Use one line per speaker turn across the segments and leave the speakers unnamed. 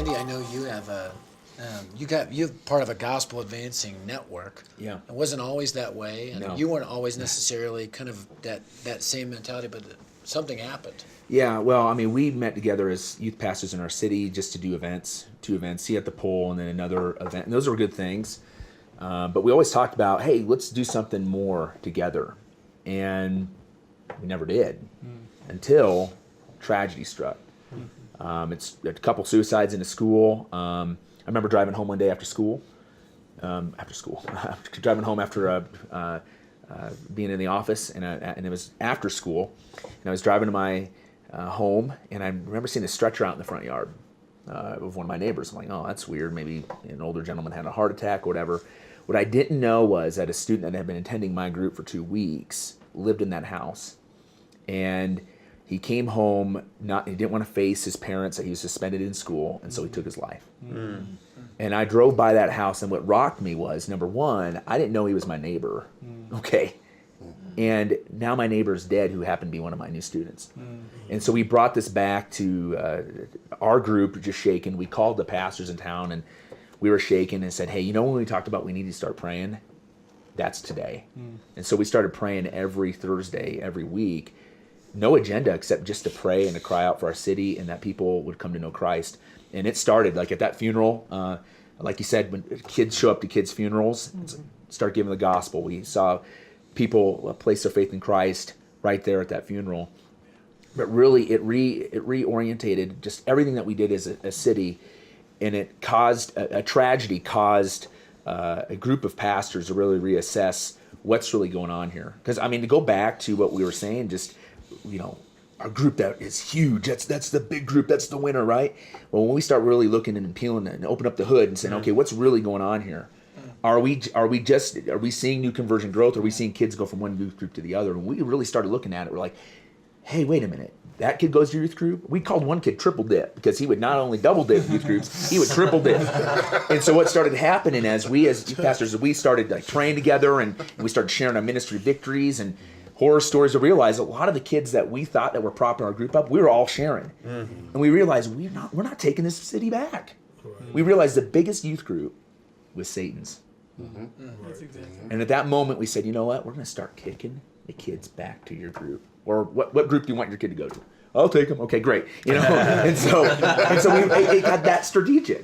Andy, I know you have you're part of a gospel advancing network.
Yeah.
It wasn't always that way, and
No.
you weren't always necessarily kind of that same mentality, but something happened.
Yeah, well, I mean, we met together as youth pastors in our city just to do events, 2 events, see at the pole, and then another event. And those were good things. But we always talked about, hey, let's do something more together. And we never did until tragedy struck. It's a couple suicides in a school. I remember driving home one day after school. Driving home after being in the office, and it was after school. And I was driving to my home, and I remember seeing a stretcher out in the front yard of one of my neighbors. I'm like, oh, that's weird. Maybe an older gentleman had a heart attack or whatever. What I didn't know was that a student that had been attending my group for 2 weeks lived in that house. And he came home, he didn't want to face his parents that he was suspended in school, and so he took his life. And I drove by that house, and what rocked me was, number one, I didn't know he was my neighbor. Okay. And now my neighbor's dead, who happened to be one of my new students. And so we brought this back to our group, just shaken. We called the pastors in town, and we were shaken and said, hey, you know when we talked about we need to start praying? That's today. And so we started praying every Thursday, every week. No agenda except just to pray and to cry out for our city and that people would come to know Christ. And it started like at that funeral, like you said, when kids show up to kids' funerals, start giving the gospel. We saw people place their faith in Christ right there at that funeral. But really, it reorientated just everything that we did as a city, and it caused a tragedy, caused a group of pastors to really reassess what's really going on here. Because I mean, to go back to what we were saying, just our group that is huge, that's the big group, that's the winner, right? Well, when we start really looking and peeling and open up the hood and saying, okay, what's really going on here? Are we seeing new conversion growth? Are we seeing kids go from one youth group to the other? And we really started looking at it. We're like, hey, wait a minute. That kid goes to your youth group? We called one kid triple dip because he would not only double dip youth groups, he would triple dip. And so what started happening as youth pastors, we started like praying together, and we started sharing our ministry victories and horror stories, to realize a lot of the kids that we thought that were propping our group up, we were all sharing. And we realized we're not taking this city back. We realized the biggest youth group was Satan's. And at that moment we said, you know what, we're going to start kicking the kids back to your group. Or what group do you want your kid to go to? I'll take them. Okay, great. And so it got that strategic.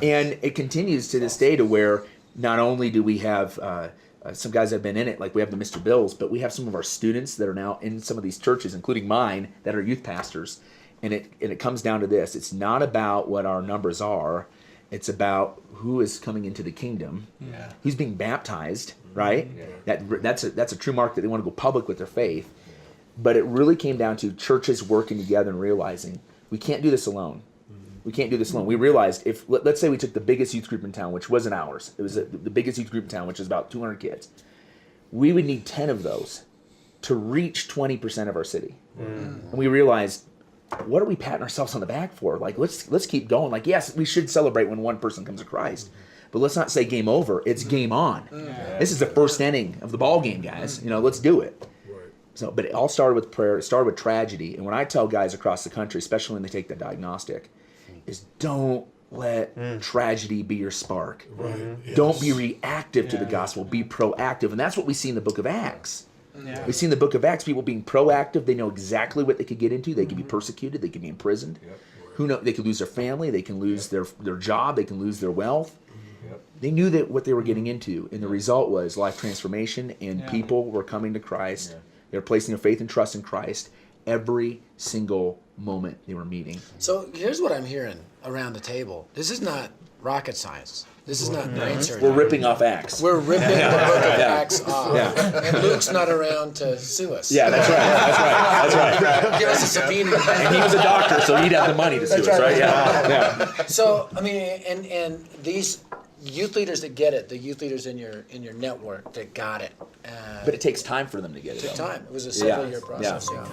And it continues to this day to where not only do we have some guys that have been in it, like we have the Mr. Bills, but we have some of our students that are now in some of these churches, including mine, that are youth pastors. And it comes down to this. It's not about what our numbers are. It's about who is coming into the kingdom. Who's being baptized, right? That's a true mark that they want to go public with their faith. But it really came down to churches working together and realizing we can't do this alone. We can't do this alone. We realized let's say we took the biggest youth group in town, which wasn't ours. It was the biggest youth group in town, which is about 200 kids. We would need 10 of those to reach 20% of our city. And we realized, what are we patting ourselves on the back for? Like, let's keep going. Like, yes, we should celebrate when one person comes to Christ, but let's not say game over. It's game on. This is the first inning of the ball game, guys. Let's do it. So, but it all started with prayer. It started with tragedy. And when I tell guys across the country, especially when they take the diagnostic, is don't let tragedy be your spark. Don't be reactive to the gospel. Be proactive. And that's what we see in the book of Acts. We see in the book of Acts people being proactive. They know exactly what they could get into. They could be persecuted. They could be imprisoned. Who knows? They could lose their family. They can lose their job. They can lose their wealth. They knew that what they were getting into. And the result was life transformation, and people were coming to Christ. They were placing their faith and trust in Christ every single moment they were meeting.
So here's what I'm hearing around the table. This is not rocket science. This is not brain surgery.
We're ripping off Acts.
We're ripping the book of Acts off. And Luke's not around to sue us.
Yeah, that's right.
Give us a subpoena.
And he was a doctor, so he'd have the money to sue us, right? Yeah.
So, I mean, and these youth leaders that get it, the youth leaders in your network that got it.
But it takes time for them to get it.
It took time. It was a several-year process. Yeah.